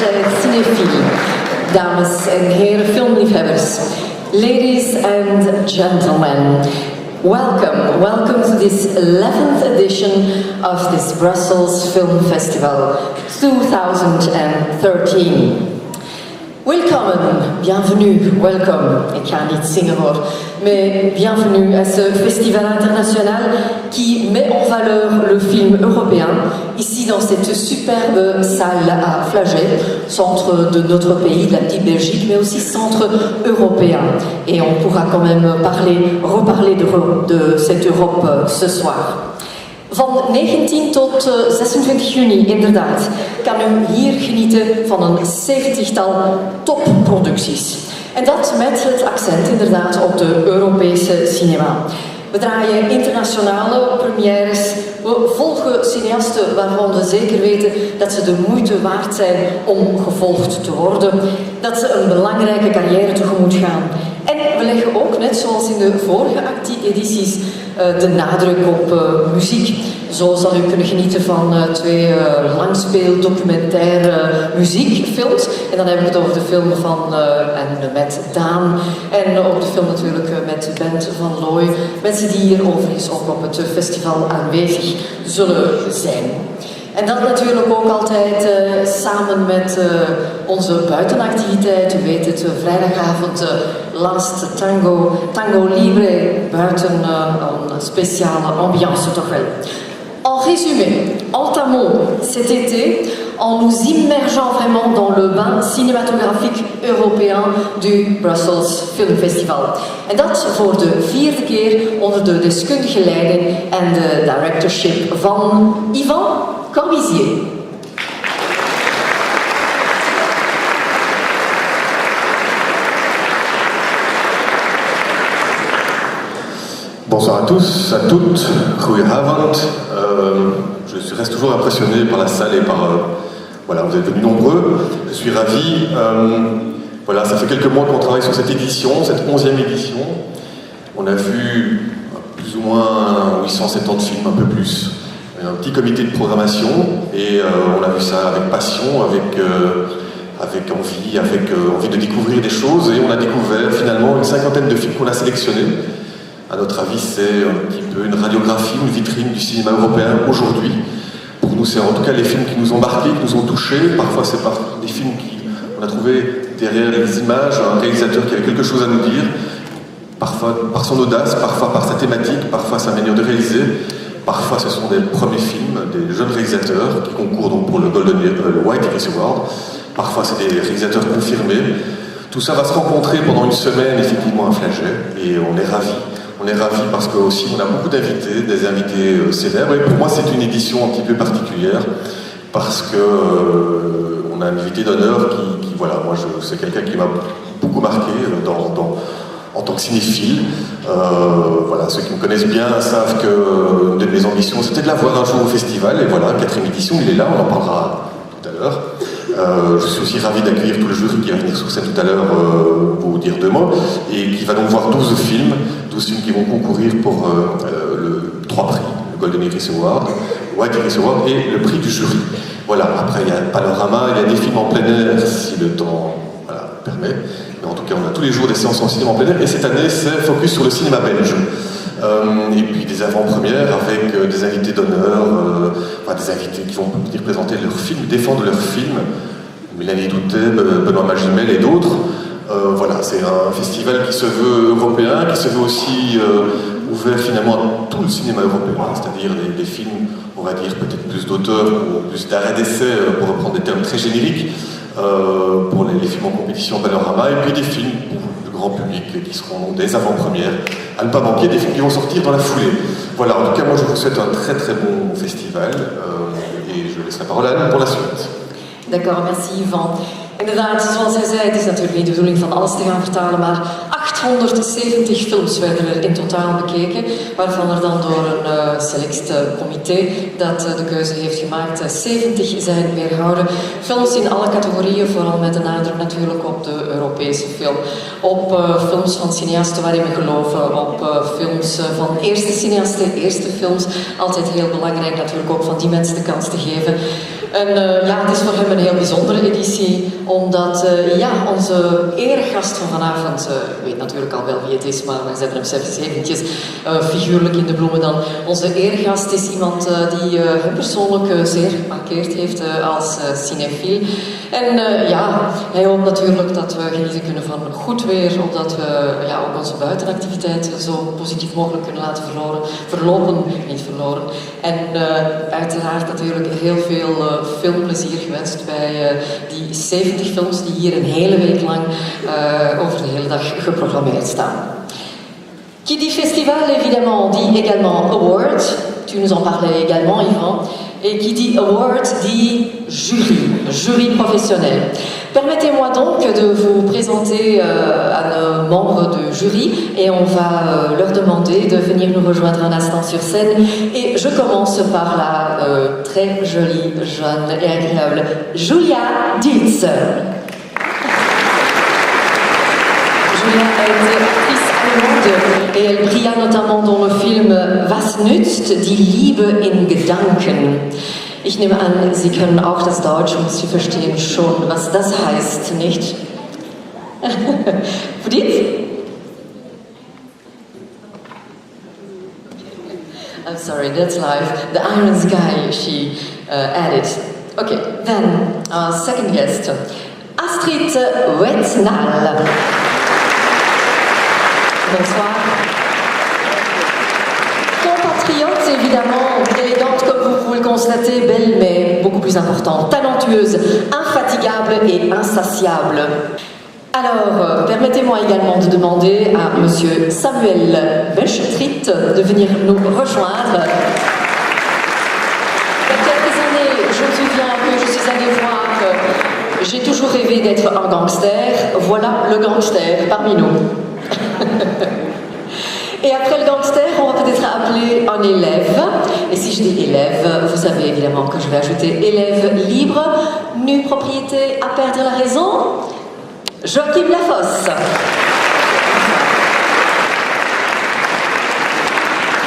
chers cinéphiles, dames en heren filmliefhebbers, ladies and gentlemen, welcome to this 11th edition of this Brussels Film Festival 2013. Welcome, ik ga niet zingen hoor, mais bienvenue à ce festival international qui met en valeur le film européen, ici dans cette superbe salle à Flagey, centre de notre pays, de la petite Belgique, mais aussi centre européen. Et on pourra quand même reparler de cette Europe ce soir. Van 19 tot 26 juni, inderdaad, kan u hier genieten van een 70-tal topproducties. En dat met het accent inderdaad op de Europese cinema. We draaien internationale premières, we volgen cineasten waarvan we zeker weten dat ze de moeite waard zijn om gevolgd te worden, dat ze een belangrijke carrière tegemoet gaan. En we leggen ook, net zoals in de vorige edities, de nadruk op muziek. Zo zal u kunnen genieten van twee langspeeldocumentaire muziekfilms. En dan heb ik het over de film van en met Daan. En ook de film natuurlijk met Bent van Looy. Mensen die hier overigens ook op het festival aanwezig zullen zijn. En dat natuurlijk ook altijd samen met onze buitenactiviteit. U weet het, vrijdagavond Last Tango Libre, buiten een speciale ambiance toch wel. En résumé, entamons cet été en nous immergeant vraiment dans le bain cinématographique européen du Brussels Film Festival. En dat voor de 4e keer onder de deskundige leiding en de directorship van Yvan Corbizier. Bonsoir à tous, à toutes, goedenavond. Je reste toujours impressionné par la salle et par... voilà, vous êtes venus nombreux, je suis ravi. Voilà, ça fait quelques mois qu'on travaille sur cette édition, cette 11e édition. On a vu plus ou moins 870 films, un peu plus. Un petit comité de programmation et on a vu ça avec passion, avec envie de découvrir des choses et on a découvert finalement une 50aine de films qu'on a sélectionnés. À notre avis, c'est un petit peu une radiographie, une vitrine du cinéma européen aujourd'hui. Pour nous, c'est en tout cas les films qui nous ont marqués, qui nous ont touchés. Parfois, c'est par des films qu'on a trouvé derrière les images, un réalisateur qui avait quelque chose à nous dire, parfois par son audace, parfois par sa thématique, parfois sa manière de réaliser. Parfois, ce sont des premiers films, des jeunes réalisateurs qui concourent donc pour le White Iris Award. Parfois, c'est des réalisateurs confirmés. Tout ça va se rencontrer pendant une semaine, effectivement, à Flagey, et on est ravis. On est ravis parce que aussi on a beaucoup d'invités, des invités célèbres. Et pour moi, c'est une édition un petit peu particulière parce que on a un invité d'honneur qui voilà, moi c'est quelqu'un qui m'a beaucoup marqué en tant que cinéphile. Voilà, ceux qui me connaissent bien savent que une de mes ambitions, c'était de l'avoir un jour au festival. Et voilà, 4e édition, il est là, on en parlera tout à l'heure. Je suis aussi ravi d'accueillir tout le jury qui va venir sur scène tout à l'heure pour vous dire 2 mots et qui va donc voir 12 films qui vont concourir pour le 3 prix, le Golden Iris Award, White Iris Award et le prix du jury. Voilà, après il y a un panorama, il y a des films en plein air si le temps permet, mais en tout cas on a tous les jours des séances en cinéma en plein air et cette année c'est focus sur le cinéma belge. Et puis des avant-premières avec des invités d'honneur, des invités qui vont venir présenter leurs films, défendre leurs films, Mélanie Doutet, Benoît Magimel et d'autres. Voilà, c'est un festival qui se veut européen, qui se veut aussi ouvert finalement à tout le cinéma européen, c'est-à-dire des films, on va dire peut-être plus d'auteurs ou plus d'arrêt d'essai, pour reprendre des termes très génériques, pour les films en compétition Panorama, et puis des films pour le grand public qui seront des avant-premières, à ne pas manquer, des films qui vont sortir dans la foulée. Voilà, en tout cas moi je vous souhaite un très très bon festival, et je laisse la parole à Anne pour la suite. D'accord, merci Yvan. Inderdaad, zoals hij zei, het is natuurlijk niet de bedoeling van alles te gaan vertalen, maar 870 films werden er in totaal bekeken, waarvan er dan door een select comité dat de keuze heeft gemaakt 70 zijn weerhouden. Films in alle categorieën, vooral met de nadruk natuurlijk op de Europese film. Op films van cineasten waarin we geloven, op films van eerste cineasten, eerste films. Altijd heel belangrijk natuurlijk ook van die mensen de kans te geven. En ja, het is voor hem een heel bijzondere editie, omdat onze eregast van vanavond, ik weet natuurlijk al wel wie het is, maar we zetten hem zelfs eventjes figuurlijk in de bloemen dan. Onze eregast is iemand die hem persoonlijk zeer gemarkeerd heeft als cinefiel. En hij hoopt natuurlijk dat we genieten kunnen van goed weer, opdat we ook onze buitenactiviteiten zo positief mogelijk kunnen laten verlopen, niet verloren. En uiteraard natuurlijk heel veel filmplezier gewenst bij die 70 films die hier een hele week lang over de hele dag geprogrammeerd staan. Qui dit festival, évidemment, dit également award. Tu nous en parlais également, Yvan. Et qui dit award, dit jury professionnel. Permettez-moi donc de vous présenter à nos membres de jury et on va leur demander de venir nous rejoindre un instant sur scène. Et je commence par la très jolie, jeune et agréable Julia Dietz. Julia a été actrice allemande et elle brilla notamment dans le film Was nützt die Liebe in Gedanken? Ich nehme an, Sie können auch das Deutsch und Sie verstehen schon, was das heißt, nicht? Please? I'm sorry, that's live. The Iron Sky, she added. Okay, then our second guest, Astrid Wetznal. Bonsoir. Compatriote, évidemment, élégante comme vous pouvez le constater, belle mais beaucoup plus importante, talentueuse, infatigable et insatiable. Alors, permettez-moi également de demander à Monsieur Samuel Bechtrit de venir nous rejoindre. Il y a quelques années, je me souviens que je suis allée voir J'ai toujours rêvé d'être un gangster. Voilà le gangster parmi nous. Et après le gangster, on va peut-être appeler un élève. Et si je dis élève, vous savez évidemment que je vais ajouter élève libre, nue propriété à perdre la raison. Joachim Lafosse.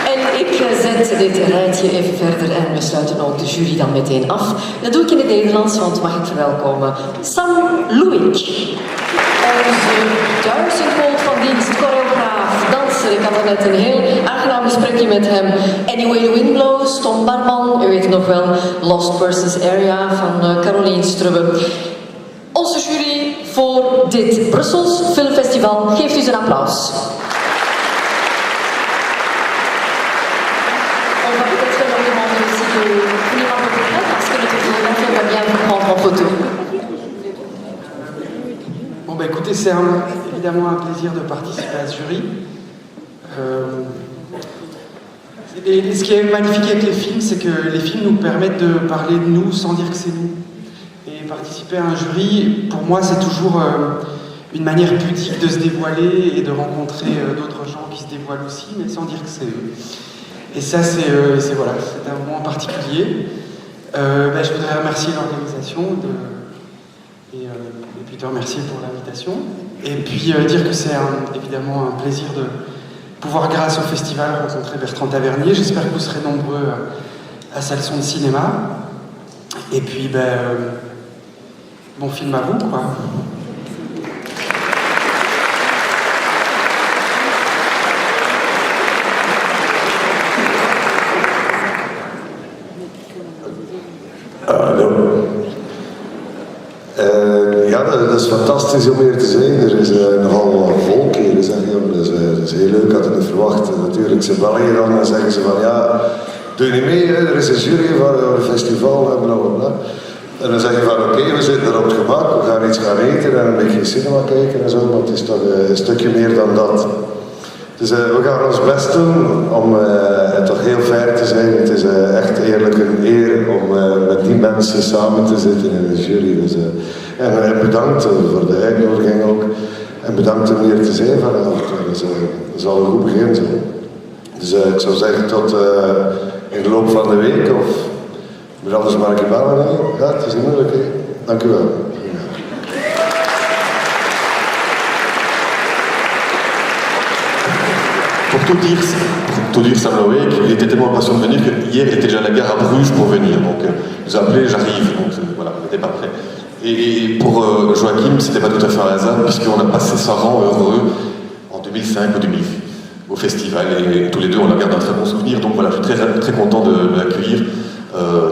En ik zet dit rijtje even verder en we sluiten ook de jury dan meteen af. Dat doe ik in het Nederlands, want mag ik verwelkomen Sam Louik. Onze duizendvold van dienst, choreograaf, danser. Ik had net een heel aangenaam gesprekje met hem. Anyway the Wind Blows, Tom Barman, u weet nog wel, Lost Persons Area van Caroline Strubbe. Onze jury voor dit Brussels Filmfestival geeft u een applaus. On va peut-être leur demander aussi de venir un peu plus près parce que notre photographe va bien vous prendre en photo. Bon bah écoutez, c'est évidemment un plaisir de participer à ce jury. Et ce qui est magnifique avec les films, c'est que les films nous permettent de parler de nous sans dire que c'est nous. Et participer à un jury, pour moi, c'est toujours une manière pudique de se dévoiler et de rencontrer d'autres gens qui se dévoilent aussi, mais sans dire que c'est eux. Et ça, c'est un moment particulier. Je voudrais remercier l'organisation et puis te remercier pour l'invitation. Et puis dire que c'est évidemment un plaisir de pouvoir, grâce au festival, rencontrer Bertrand Tavernier. J'espère que vous serez nombreux à sa leçon de cinéma. Et puis, bon film à vous, quoi. Ja, dat is fantastisch om hier te zijn. Er is nogal volk hier, zeg je. Dat is heel leuk, ik had het niet verwacht. Natuurlijk, ze bellen hier dan en zeggen ze van ja, doe je niet mee, hè? Er is een jury van een festival en bla bla bla. En dan zeg je van oké, we zitten er op het gemak, we gaan iets gaan eten en een beetje cinema kijken en zo, maar het is toch een stukje meer dan dat. Dus we gaan ons best doen om toch heel fair te zijn. Het is echt eerlijk een eer om met die mensen samen te zitten in de jury. Dus, en bedankt voor de uitnodiging ook. En bedankt om hier te zijn vanavond. Dus, dat zal een goed begin zijn. Dus ik zou zeggen tot in de loop van de week of moet anders maar een keer bellen. Hè? Ja, het is niet moeilijk. Hè? Dank u wel. Pour tout dire Samuel, qu'il était tellement impatient de venir qu'hier il était déjà à la gare à Bruges pour venir. Donc il nous a appelé, j'arrive. Donc voilà, on n'était pas prêt. Et pour Joachim, c'était pas tout à fait un hasard, puisqu'on a passé 100 ans heureux en 2005 ou 2006 au festival, et tous les deux on en garde un très bon souvenir. Donc voilà, je suis très, très content de l'accueillir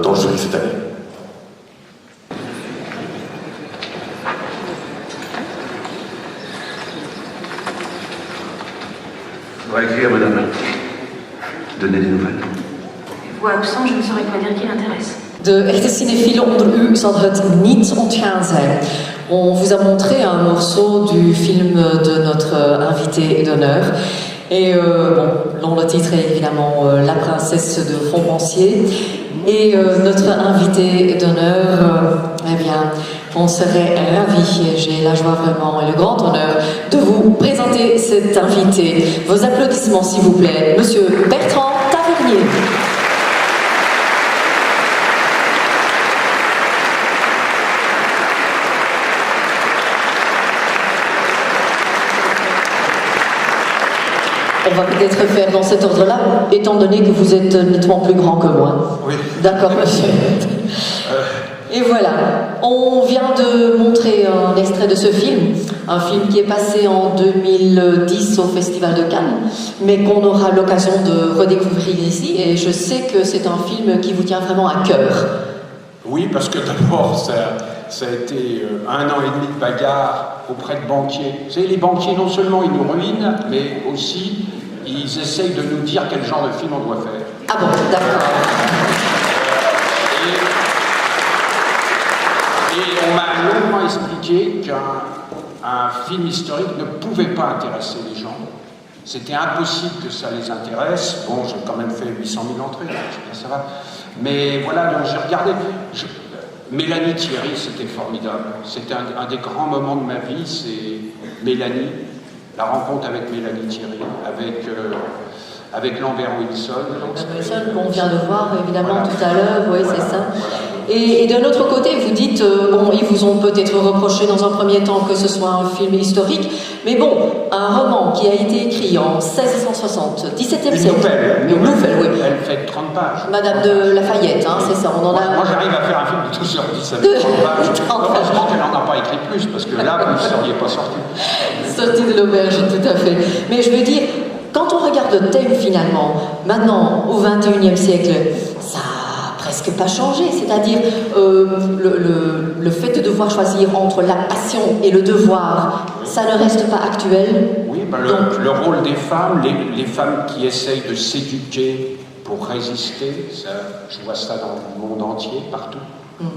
dans le jury cette année. On va écrire, madame. Donnez des nouvelles. Voix absent, je ne saurais pas dire qui l'intéresse. De echte cinéphiles onder u zal het niet ontgaan zijn. On vous a montré un morceau du film de notre invité d'honneur. Et bon, le titre est évidemment La princesse de Montpensier. Et notre invité d'honneur, eh bien, on serait ravis, et j'ai la joie vraiment et le grand honneur de vous présenter cet invité. Vos applaudissements s'il vous plaît, Monsieur Bertrand Tavernier. On va peut-être faire dans cet ordre-là, étant donné que vous êtes nettement plus grand que moi. Oui. D'accord, monsieur. Et voilà, on vient de montrer un extrait de ce film, un film qui est passé en 2010 au Festival de Cannes, mais qu'on aura l'occasion de redécouvrir ici, et je sais que c'est un film qui vous tient vraiment à cœur. Oui, parce que d'abord, ça a été 1 an et demi de bagarre auprès de banquiers. Vous savez, les banquiers, non seulement ils nous ruinent, mais aussi ils essayent de nous dire quel genre de film on doit faire. Ah bon, d'accord. Et on m'a longuement expliqué qu'un film historique ne pouvait pas intéresser les gens. C'était impossible que ça les intéresse. Bon, j'ai quand même fait 800 000 entrées, ça va. Mais voilà, donc j'ai regardé. Mélanie Thierry, c'était formidable. C'était un des grands moments de ma vie, c'est Mélanie, la rencontre avec Mélanie Thierry, avec Lambert Wilson. Wilson, qu'on vient de voir évidemment Voilà. tout à l'heure, oui, Voilà. c'est ça. Voilà. Et d'un autre côté, vous dites, bon, ils vous ont peut-être reproché dans un premier temps que ce soit un film historique, mais bon, un roman qui a été écrit en 1660, 17e siècle. Une nouvelle, oui. Elle fait 30 pages. Madame de Lafayette, hein, c'est ça, on en a... Moi, j'arrive à faire un film de 12h10 De- avec 30 pages. 30 pages. Heureusement qu'elle n'en a pas écrit plus, parce que là, vous ne seriez pas sorti. Sortie de l'auberge, tout à fait. Mais je veux dire, quand on regarde le thème finalement, maintenant, au XXIe siècle, ça n'a presque pas changé. C'est-à-dire, le fait de devoir choisir entre la passion et le devoir, ça ne reste pas actuel. Oui, ben Donc- le rôle des femmes, les femmes qui essayent de s'éduquer pour résister, ça, je vois ça dans le monde entier, partout.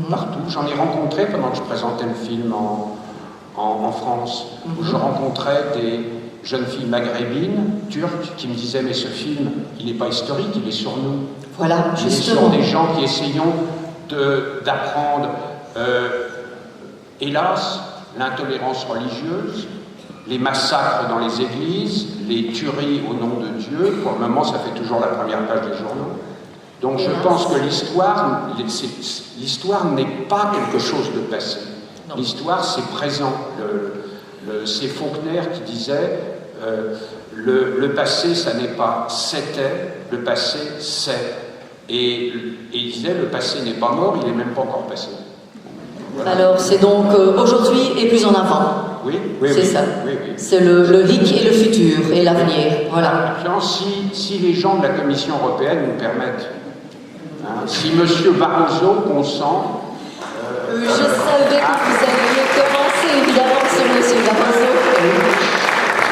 Partout. J'en ai rencontré pendant que je présentais le film en France, où je rencontrais des jeunes filles maghrébines, turques, qui me disaient mais ce film, il n'est pas historique, il est sur nous. Voilà, Il est justement. sur des gens qui essayons d'apprendre, hélas, l'intolérance religieuse, les massacres dans les églises, les tueries au nom de Dieu. Pour le moment, ça fait toujours la première page des journaux. Donc je pense que l'histoire n'est pas quelque chose de passé. Non. L'histoire, c'est présent. C'est Faulkner qui disait le passé, ça n'est pas c'était, le passé, c'est. Et il disait le passé n'est pas mort, il n'est même pas encore passé. Voilà. Alors, c'est donc aujourd'hui et plus en avant. Oui, C'est oui, ça. oui, oui. C'est le hic et le futur et l'avenir. Voilà. Maintenant, si les gens de la Commission européenne nous permettent, hein, si M. Barroso consent, Je savais que vous alliez commencer évidemment sur M. Barroso.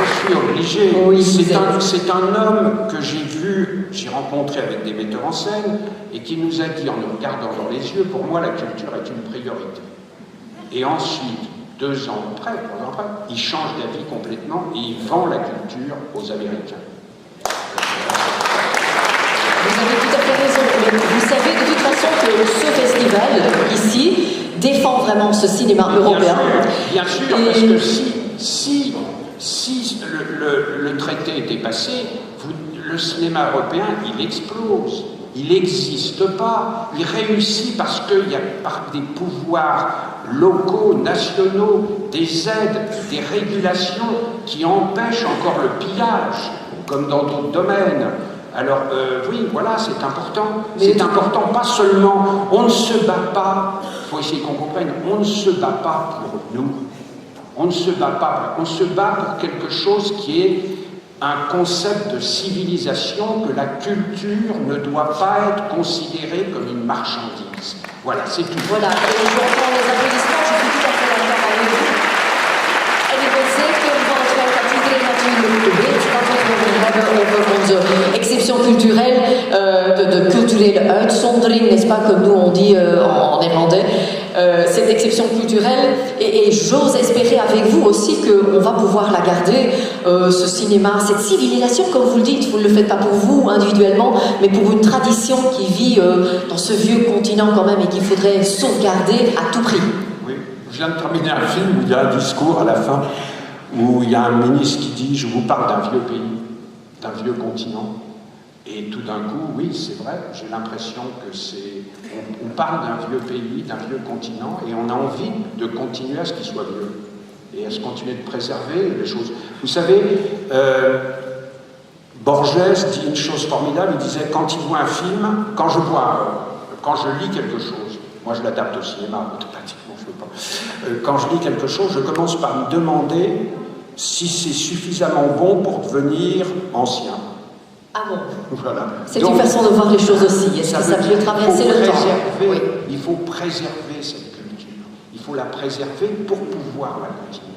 je suis obligé. Oui, C'est un homme que j'ai rencontré avec des metteurs en scène et qui nous a dit en nous regardant dans les yeux, pour moi la culture est une priorité. Et ensuite, 2 ans après, 3 ans après, il change d'avis complètement et il vend la culture aux Américains. Vous avez tout à fait raison. Mais vous savez de toute façon que ce festival, ici, défend vraiment ce cinéma européen. Bien sûr, Et- parce que si le traité était passé, le cinéma européen, il explose. Il n'existe pas. Il réussit parce qu'il y a par des pouvoirs locaux, nationaux, des aides, des régulations qui empêchent encore le pillage. comme dans d'autres domaines. Alors oui, voilà, c'est important. C'est important, pas seulement, on ne se bat pas, il faut essayer qu'on comprenne, on ne se bat pas pour nous. On ne se bat pas, on se bat pour quelque chose qui est un concept de civilisation, que la culture ne doit pas être considérée comme une marchandise. Voilà, c'est tout. Voilà, et j'entends les applaudissements, je suis tout à fait d'accord avec vous. En ik ben zeker van het feit dat iedereen natuurlijk weet dat we het hebben over onze exception culturelle, de culturele uitzondering, n'est-ce pas, comme nous on dit en néerlandais. Cette exception culturelle, et j'ose espérer avec vous aussi qu'on va pouvoir la garder, ce cinéma, cette civilisation, comme vous le dites, vous ne le faites pas pour vous individuellement, mais pour une tradition qui vit dans ce vieux continent quand même et qu'il faudrait sauvegarder à tout prix. Oui, je viens de terminer un film où il y a un discours à la fin, où il y a un ministre qui dit « Je vous parle d'un vieux pays, d'un vieux continent ». Et tout d'un coup, oui, c'est vrai, j'ai l'impression que c'est... On parle d'un vieux pays, d'un vieux continent, et on a envie de continuer à ce qu'il soit vieux, et à se continuer de préserver les choses. Vous savez, Borges dit une chose formidable, il disait, quand il voit un film, quand je lis quelque chose, moi je l'adapte au cinéma, automatiquement, je ne veux pas. Quand je lis quelque chose, je commence par me demander si c'est suffisamment bon pour devenir ancien. Ah bon? Voilà. C'est une façon de voir les choses aussi. Est-ce que ça peut traverser le temps? Oui. Il faut préserver cette culture. Il faut la préserver pour pouvoir la continuer.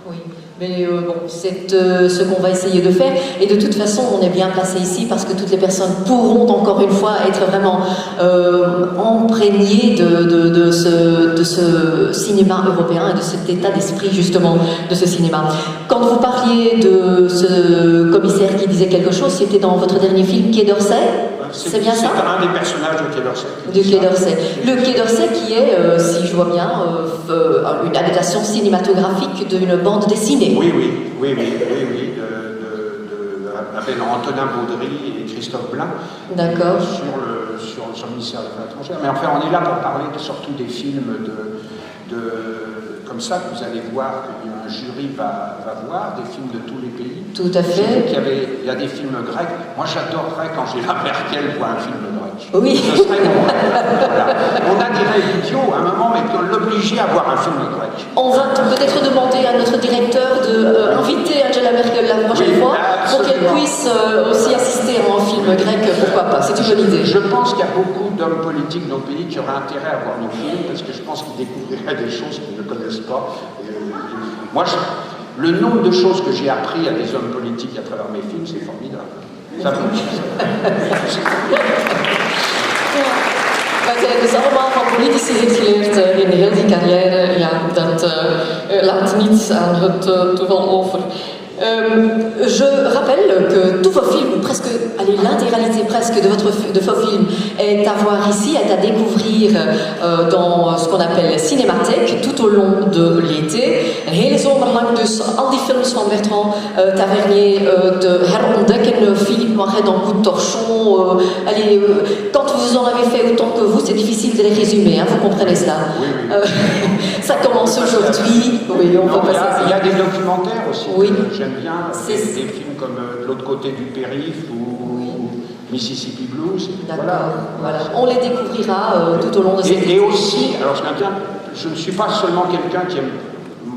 Oui, mais bon, c'est ce qu'on va essayer de faire. Et de toute façon, on est bien placé ici parce que toutes les personnes pourront encore une fois être vraiment imprégnées de ce cinéma européen et de cet état d'esprit justement de ce cinéma. Quand vous parliez de ce commissaire qui disait quelque chose, c'était dans votre dernier film, Quai d'Orsay? C'est bien ça? C'est un des personnages de Quai d'Orsay. Du Quai d'Orsay. Le Quai d'Orsay qui est, si je vois bien, une adaptation cinématographique d'une bande dessinée. Oui, avec Antonin Baudry et Christophe Blain. D'accord. Sur le ministère des Affaires étrangères. Mais enfin, on est là pour parler surtout des films comme ça, que vous allez voir, qu'un jury va voir, des films de tous les pays. Tout à fait. Il y a des films grecs. Moi, j'adorerais quand Angela Merkel voit un film grec. Oui. Ce serait bon. Voilà. On a des rêves idiots à un moment, mais l'obliger à voir un film grec. On va peut-être demander à notre directeur d'inviter Angela Merkel la prochaine fois pour qu'elle puisse aussi assister à un film grec, pourquoi pas. C'est une bonne idée. Je pense qu'il y a beaucoup d'hommes politiques dans le pays qui auraient intérêt à voir nos films parce que je pense qu'ils découvriraient des choses qu'ils ne connaissent pas. Moi, le nombre de choses que j'ai appris à des hommes politiques à travers mes films, c'est formidable. Ça vous dit ça. Wat hij dus allemaal van politici heeft geleerd in heel die carrière, ja, dat laat niets aan het toeval over. Je rappelle que tous vos films, presque, allez, l'intégralité presque de vos films est à voir ici, est à découvrir dans ce qu'on appelle Cinémathèque tout au long de l'été. Een hele zomer lang dus al die films van Bertrand Tavernier te herontdekken. Philippe Noiret dans Coup de Torchon. Allez, quand vous en avez fait autant que vous, c'est difficile de les résumer, hein, vous comprenez cela. Oui. Ça commence aujourd'hui. Oui, on va passer. Il y a des documentaires aussi. Oui. J'aime bien des films comme De l'autre côté du périph' ou Mississippi Blues. D'accord, voilà. On les découvrira tout au long de cette Et aussi, alors je ne suis pas seulement quelqu'un qui aime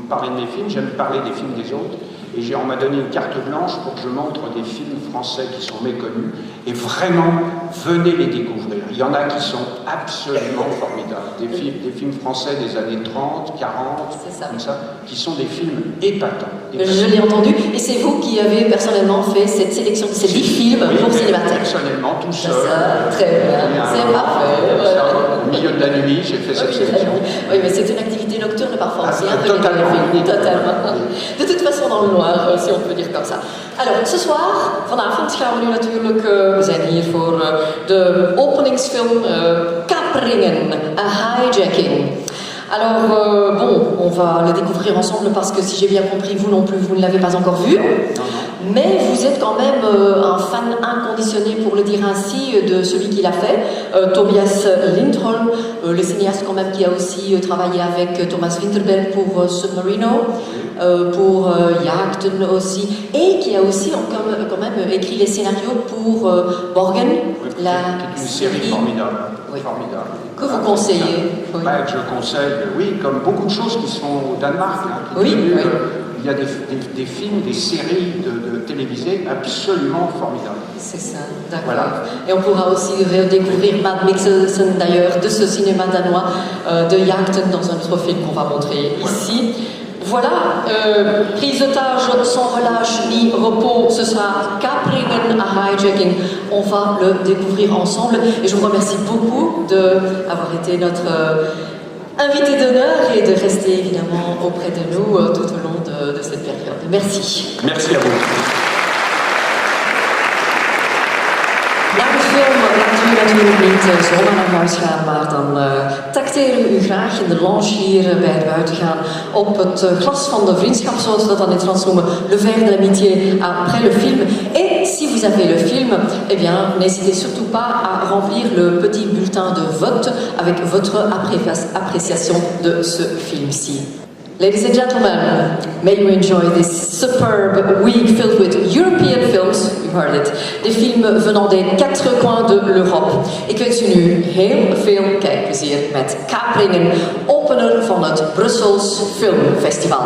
parler de mes films, j'aime parler des films des autres. Et on m'a donné une carte blanche pour que je montre des films français qui sont méconnus. Et vraiment, venez les découvrir. Il y en a qui sont absolument formidables. Des films français des années 30, 40, comme ça, qui sont des films épatants. Je l'ai entendu. Et c'est vous qui avez personnellement fait cette sélection de ces 10 films pour Cinémathèque. Personnellement, tout seul. Ça, très bien. C'est parfait. Au milieu de la nuit, j'ai fait cette sélection. Oui, mais c'est une activité nocturne parfois aussi. Totalement. De toute façon, dans le noir, si on peut dire comme ça. Alors, ce soir, vanavond gaan we nu natuurlijk, we zijn hier voor de openingsfilm Kapringen, A Hijacking. Alors, bon, on va le découvrir ensemble parce que si j'ai bien compris, vous non plus, vous ne l'avez pas encore vu. Mais vous êtes quand même un fan inconditionné, pour le dire ainsi, de celui qui l'a fait, Tobias Lindholm, le cinéaste quand même qui a aussi travaillé avec Thomas Vinterberg pour Submarino. pour Jagden aussi, et qui a aussi quand même écrit les scénarios pour Borgen, qui est une série formidable. Oui. Formidable. Que vous conseillez. Oui. Que je conseille, oui, comme beaucoup de choses qui sont au Danemark. Hein, oui, oui. Il y a des films, des séries de télévisées absolument formidables. C'est ça, d'accord. Voilà. Et on pourra aussi redécouvrir Mads Mikkelsen d'ailleurs de ce cinéma danois de Jagden dans un autre film qu'on va montrer ici. Voilà, prise d'otage sans relâche ni repos, ce sera Kapringen à Hijacking. On va le découvrir ensemble et je vous remercie beaucoup d'avoir été notre invité d'honneur et de rester évidemment auprès de nous tout au long de cette période. Merci. Merci à vous. Na de film laten we natuurlijk niet zomaar naar huis gaan, maar dan tracteren we u graag in de lounge hier bij het buitengaan op het glas van de vriendschap, zoals we dat dan in het Frans noemen, le verre de l'amitié après le film. Et si vous avez le film, eh bien, n'hésitez surtout pas à remplir le petit bulletin de vote avec votre appréciation de ce film-ci. Ladies and gentlemen, may you enjoy this superb week filled with European films, you heard it, des films venant des 4 coins de l'Europe. Ik wens u nu heel veel kijkplezier met Kapringen, opener van het Brussels Filmfestival.